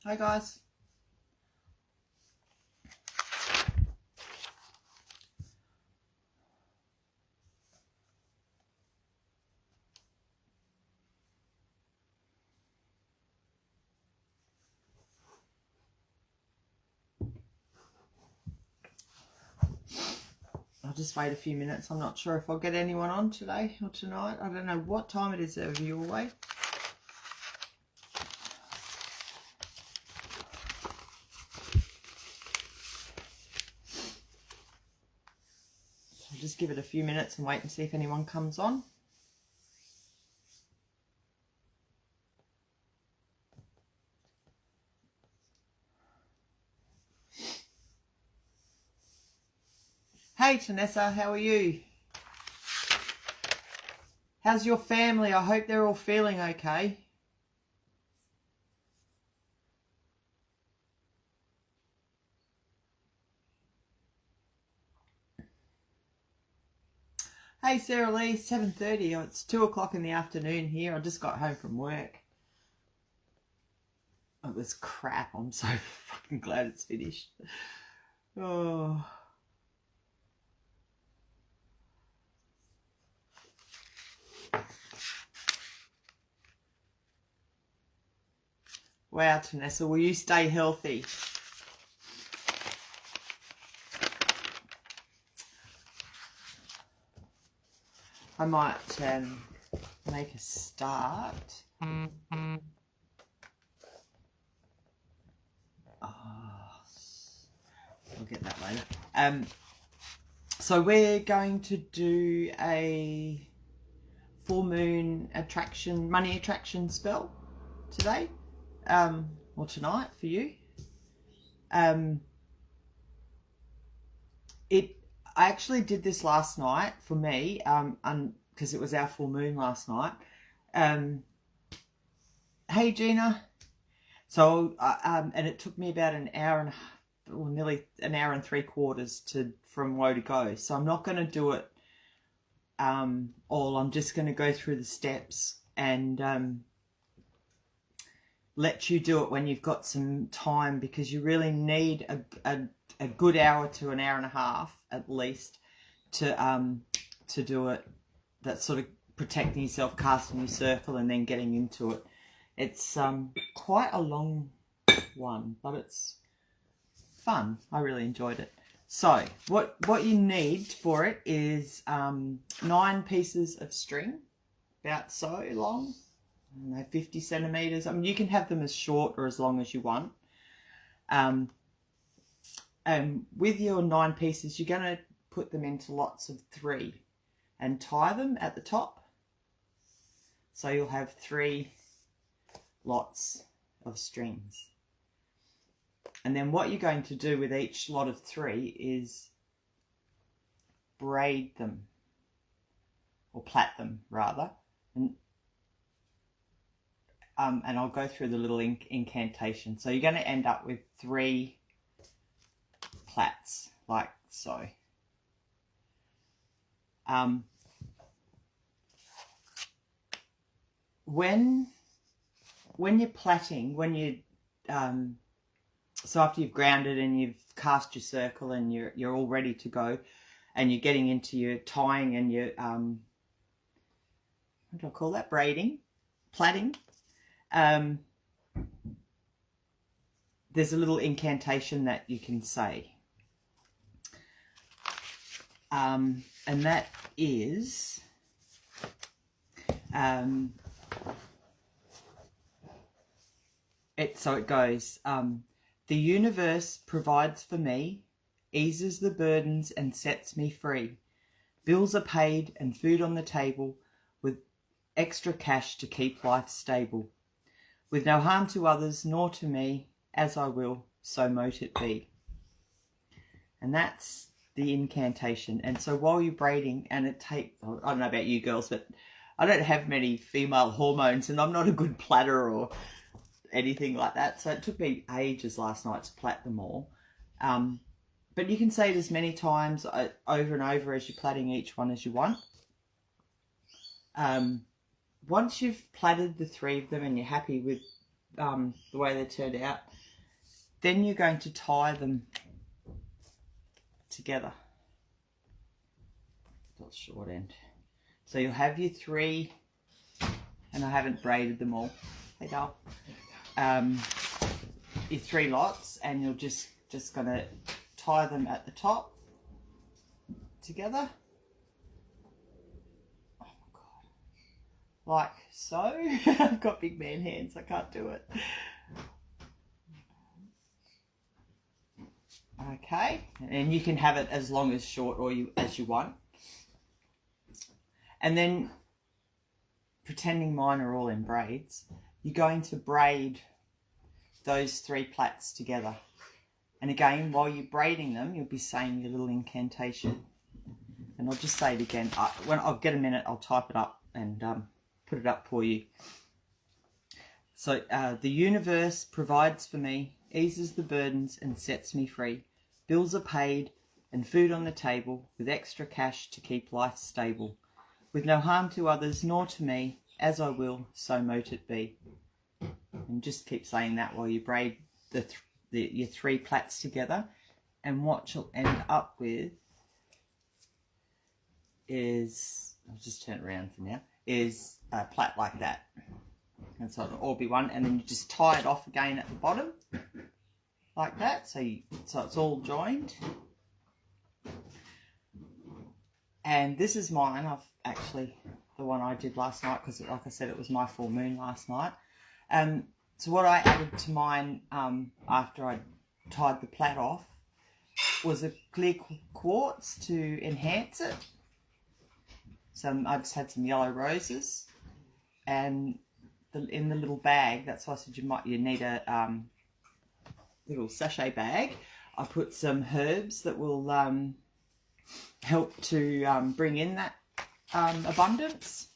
Hi guys. I'll just wait a few minutes. I'm not sure if I'll get anyone on today or tonight. I don't know what time it is over your way. I'll just give it a few minutes and wait and see if anyone comes on. Hey Tanessa, how are you? How's your family? I hope they're all feeling okay. Hey Sarah Lee, 7:30. Oh, it's 2 o'clock in the afternoon here. I just got home from work. It was crap. I'm so fucking glad it's finished. Oh. Wow, Tanessa, will you stay healthy? I might make a start. Oh, I'll get that later. So we're going to do a full moon attraction, money attraction spell today, or tonight for you. I actually did this last night for me, because it was our full moon last night. Hey Gina. So, and it took me about an hour and nearly an hour and 3/4 from woe to go. So I'm not going to do it all. I'm just going to go through the steps and let you do it when you've got some time, because you really need a good hour to an hour and a half at least to do it. That's sort of protecting yourself, casting your circle, and then getting into it. It's quite a long one, but it's fun. I really enjoyed it. So what you need for it is 9 pieces of string, about so long, I don't know, 50 centimeters. I mean, you can have them as short or as long as you want. And with your 9 pieces, you're going to put them into lots of 3 and tie them at the top. So you'll have 3 lots of strings. And then what you're going to do with each lot of 3 is braid them, or plait them rather, and I'll go through the little incantation. So you're going to end up with 3 plaits like so. When you're plaiting, so after you've grounded and you've cast your circle and you're all ready to go, and you're getting into your tying and your what do I call that? Plaiting. There's a little incantation that you can say, and that is so it goes, the universe provides for me, eases the burdens and sets me free. Bills are paid and food on the table, with extra cash to keep life stable. With no harm to others nor to me, as I will, so mote it be. And that's the incantation. And so while you're braiding, and it takes, I don't know about you girls, but I don't have many female hormones, and I'm not a good platter or anything like that, so it took me ages last night to plait them all. But you can say it as many times over and over as you're plaiting each one as you want. Once you've plaited the 3 of them and you're happy with the way they turned out. Then you're going to tie them together. That's short end. So you'll have your 3, and I haven't braided them all. Hey, Dale. Your 3 lots, and you're just gonna tie them at the top together. Oh my God. Like so. I've got big man hands, I can't do it. Okay, and you can have it as long as short or as you want. And then, pretending mine are all in braids, you're going to braid those 3 plaits together. And again, while you're braiding them, you'll be saying your little incantation. And I'll just say it again. When I'll get a minute, I'll type it up and put it up for you. So, the universe provides for me, eases the burdens and sets me free. Bills are paid and food on the table, with extra cash to keep life stable. With no harm to others nor to me, as I will, so mote it be. And just keep saying that while you braid your 3 plaits together. And what you'll end up with is, I'll just turn it around for now, is a plait like that. And so it'll all be one, and then you just tie it off again at the bottom, like that, so it's all joined. And this is mine. I've actually, the one I did last night, because like I said, it was my full moon last night. So what I added to mine after I tied the plait off was a clear quartz to enhance it. So I just had some yellow roses, and in the little bag, that's why I said you need a little sachet bag. I put some herbs that will help to bring in that abundance.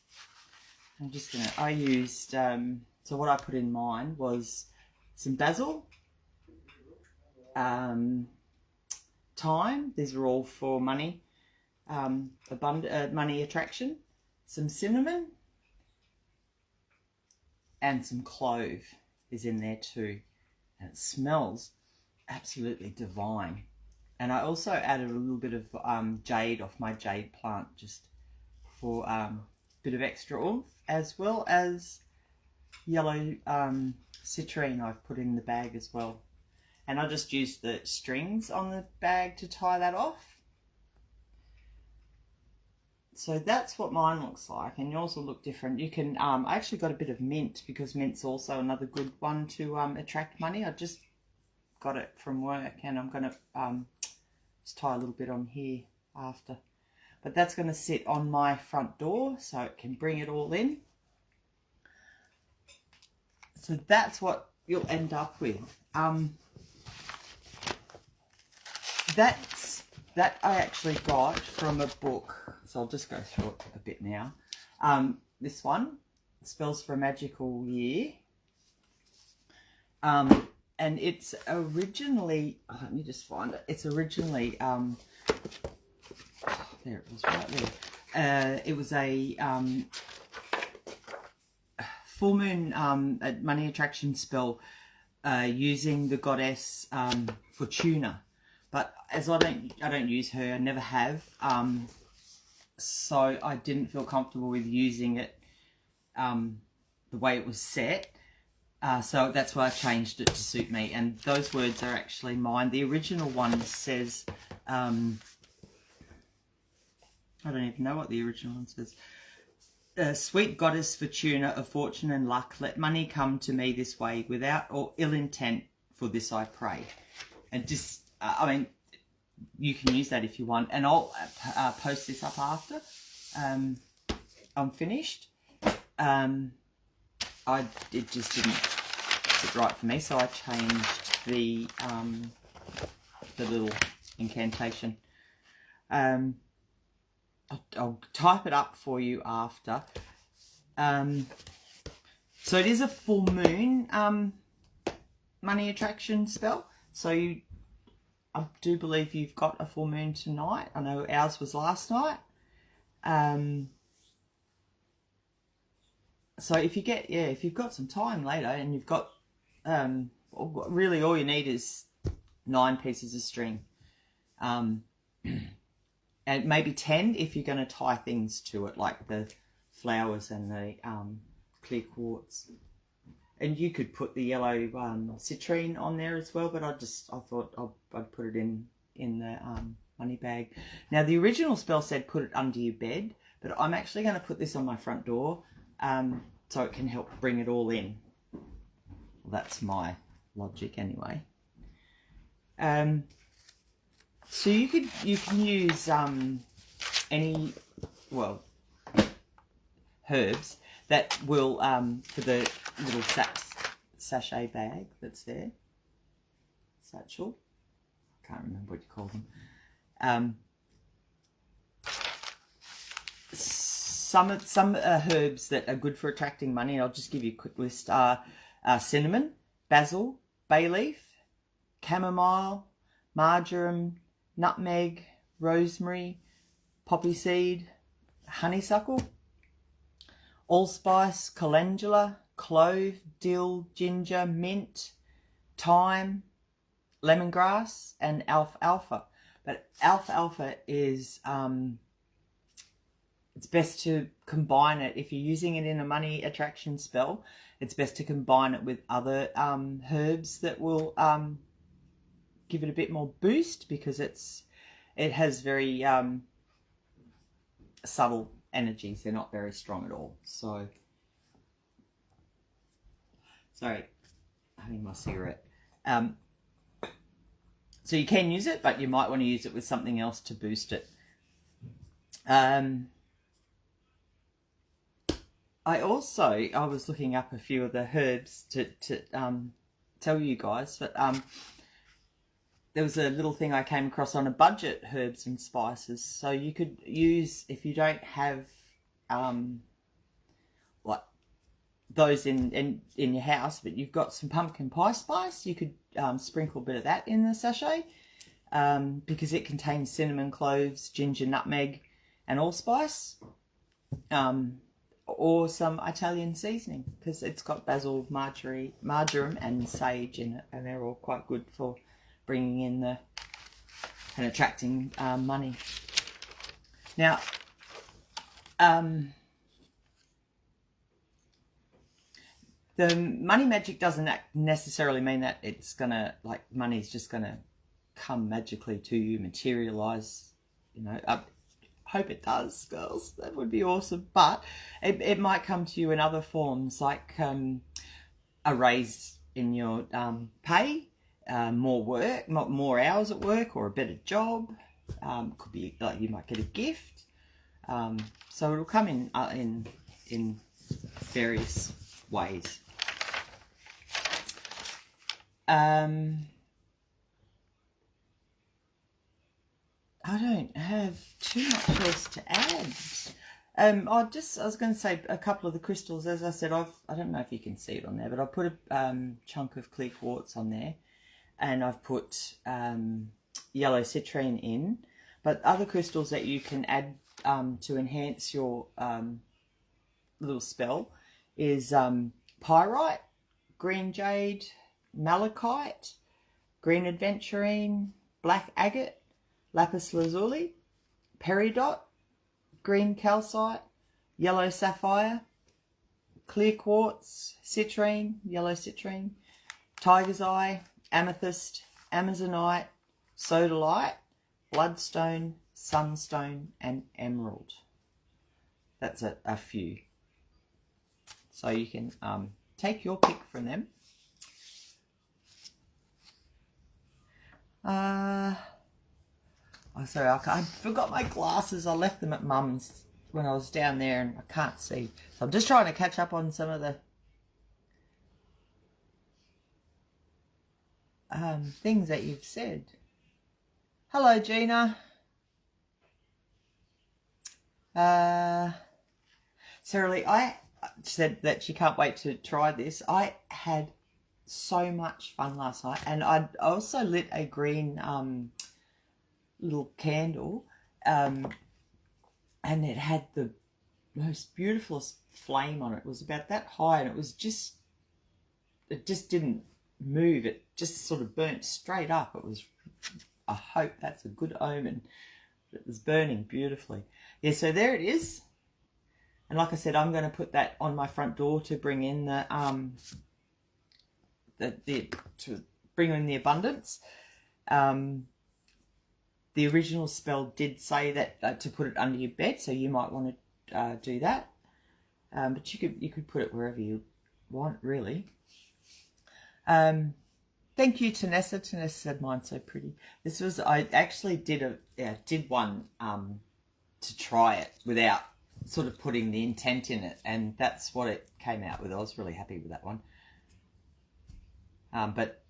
I used, so what I put in mine was some basil, thyme, these are all for money, money attraction, some cinnamon, and some clove is in there too. And it smells absolutely divine. And I also added a little bit of jade off my jade plant, just for a bit of extra oomph, as well as yellow citrine I've put in the bag as well. And I just used the strings on the bag to tie that off. So that's what mine looks like, and yours will look different. You can, I actually got a bit of mint, because mint's also another good one to attract money. I just got it from work, and I'm going to just tie a little bit on here after. But that's going to sit on my front door, so it can bring it all in. So that's what you'll end up with. That I actually got from a book, so I'll just go through it a bit now. This one, Spells for a Magical Year. And it's originally, let me just find it. It's originally, there it was, right there. It was a full moon money attraction spell using the goddess Fortuna. But as I don't use her, I never have, so I didn't feel comfortable with using it the way it was set. So that's why I changed it to suit me. And those words are actually mine. The original one says, I don't even know what the original one says. Sweet goddess Fortuna of fortune and luck, let money come to me this way, without or ill intent, for this I pray. And just, I mean, you can use that if you want, and I'll post this up after I'm finished. It just didn't sit right for me, so I changed the little incantation. I'll type it up for you after. So it is a full moon money attraction spell. So I do believe you've got a full moon tonight. I know ours was last night. So if you've got some time later and you've got really all you need is 9 pieces of string. And maybe 10 if you're going to tie things to it, like the flowers and the clear quartz. And you could put the yellow citrine on there as well, but I thought I'd put it in the money bag. Now, the original spell said put it under your bed, but I'm actually going to put this on my front door so it can help bring it all in. Well, that's my logic anyway. So you can use any herbs that will for the little sachet bag that's there. Satchel. I can't remember what you call them. Some herbs that are good for attracting money, and I'll just give you a quick list, are cinnamon, basil, bay leaf, chamomile, marjoram, nutmeg, rosemary, poppy seed, honeysuckle, allspice, calendula, clove, dill, ginger, mint, thyme, lemongrass, and alfalfa. But alfalfa is it's best to combine it. If you're using it in a money attraction spell, it's best to combine it with other herbs that will give it a bit more boost, because it has very subtle energies. They're not very strong at all. So, sorry, having my cigarette. So you can use it, but you might want to use it with something else to boost it. I was looking up a few of the herbs to tell you guys, but there was a little thing I came across on a budget, herbs and spices. So you could use, if you don't have like those in your house, but you've got some pumpkin pie spice, you could sprinkle a bit of that in the sachet, because it contains cinnamon, cloves, ginger, nutmeg, and allspice. Or some Italian seasoning, because it's got basil, marjoram, and sage in it, and they're all quite good for bringing in and attracting money. Now, the money magic doesn't necessarily mean that it's gonna, like, money's just gonna come magically to you, materialize. You know, hope it does, girls. That would be awesome. But it might come to you in other forms, like a raise in your pay, more work, more hours at work, or a better job. Could be like you might get a gift. So it'll come in various ways. I don't have too much else to add. I was going to say a couple of the crystals. As I said, I don't know if you can see it on there, but I put a chunk of clear quartz on there, and I've put yellow citrine in. But other crystals that you can add to enhance your little spell is pyrite, green jade, malachite, green aventurine, black agate, lapis lazuli, peridot, green calcite, yellow sapphire, clear quartz, citrine, yellow citrine, tiger's eye, amethyst, amazonite, sodalite, bloodstone, sunstone, and emerald. That's a few. So you can take your pick from them. Oh, sorry, I forgot my glasses. I left them at Mum's when I was down there, and I can't see. So I'm just trying to catch up on some of the things that you've said. Hello, Gina. Sarah Lee, I said that she can't wait to try this. I had so much fun last night, and I also lit a green little candle, and it had the most beautiful flame on it. It was about that high, and it just didn't move. It just sort of burnt straight up. It was, I hope that's a good omen. It was burning beautifully. Yeah, so there it is. And like I said, I'm going to put that on my front door to bring in to bring in the abundance. The original spell did say that to put it under your bed, so you might want to do that. But you could put it wherever you want, really. Thank you, Tanessa. Tanessa said mine's so pretty. This was, I actually did one to try it without sort of putting the intent in it, and that's what it came out with. I was really happy with that one. But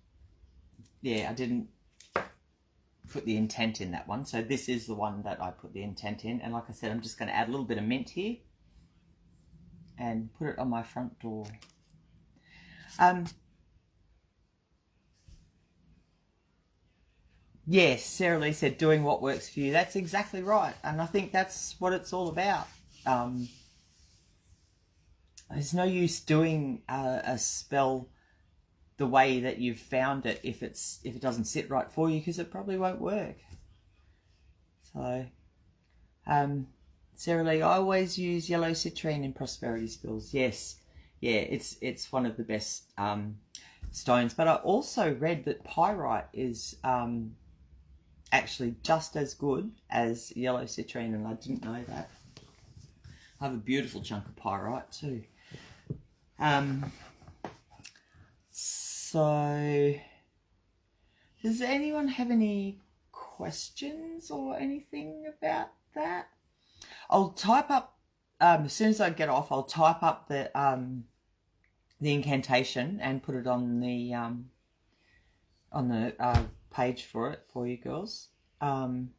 yeah, I didn't put the intent in that one, so this is the one that I put the intent in. And like I said, I'm just going to add a little bit of mint here and put it on my front door. Yes, Sarah Lee said doing what works for you. That's exactly right, and I think that's what it's all about. There's no use doing a spell the way that you've found it if it doesn't sit right for you, because it probably won't work. So, Sarah Lee, I always use yellow citrine in prosperity spells. Yes, yeah, it's one of the best stones. But I also read that pyrite is actually just as good as yellow citrine, and I didn't know that. I have a beautiful chunk of pyrite too. So, does anyone have any questions or anything about that? I'll type up, as soon as I get off, I'll type up the incantation and put it on the page for you girls. And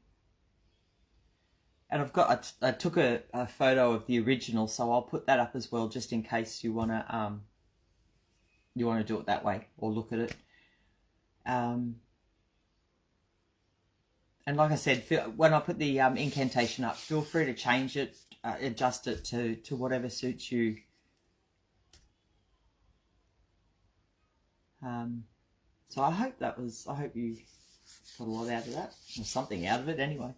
I took a photo of the original, so I'll put that up as well, just in case you want to do it that way or look at it. And like I said, when I put the incantation up, feel free to change it, adjust it to whatever suits you. So I hope you got a lot out of that, or something out of it anyway.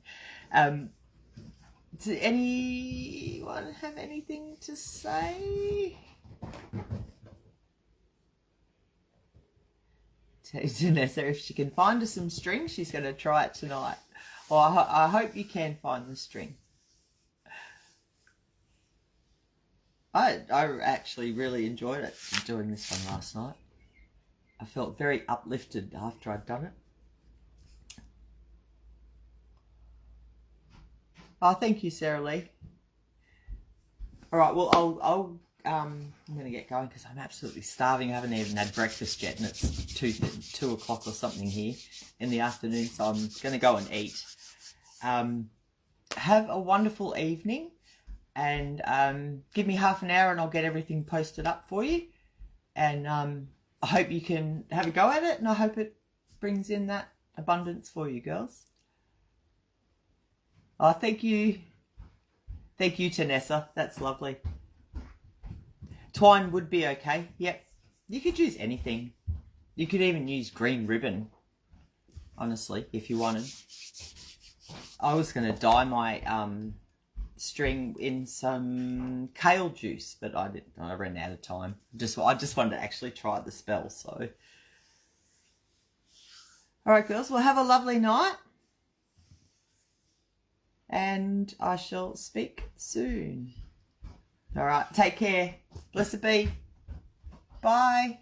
Does anyone have anything to say? Janessa, if she can find us some string, she's going to try it tonight. Well, I hope you can find the string. I actually really enjoyed it, doing this one last night. I felt very uplifted after I'd done it. Oh, thank you, Sarah Lee. All right, well, I'm going to get going because I'm absolutely starving. I haven't even had breakfast yet, and it's 2 o'clock or something here in the afternoon, so I'm going to go and eat. Have a wonderful evening, and give me half an hour and I'll get everything posted up for you. And I hope you can have a go at it, and I hope it brings in that abundance for you, girls. Oh, thank you. Thank you, Tanessa. That's lovely. Twine would be okay. Yep. You could use anything. You could even use green ribbon, honestly, if you wanted. I was going to dye my string in some kale juice, but I didn't. I ran out of time. I just wanted to actually try the spell, so. All right, girls. Well, have a lovely night. And I shall speak soon. All right, take care. Blessed be. Bye.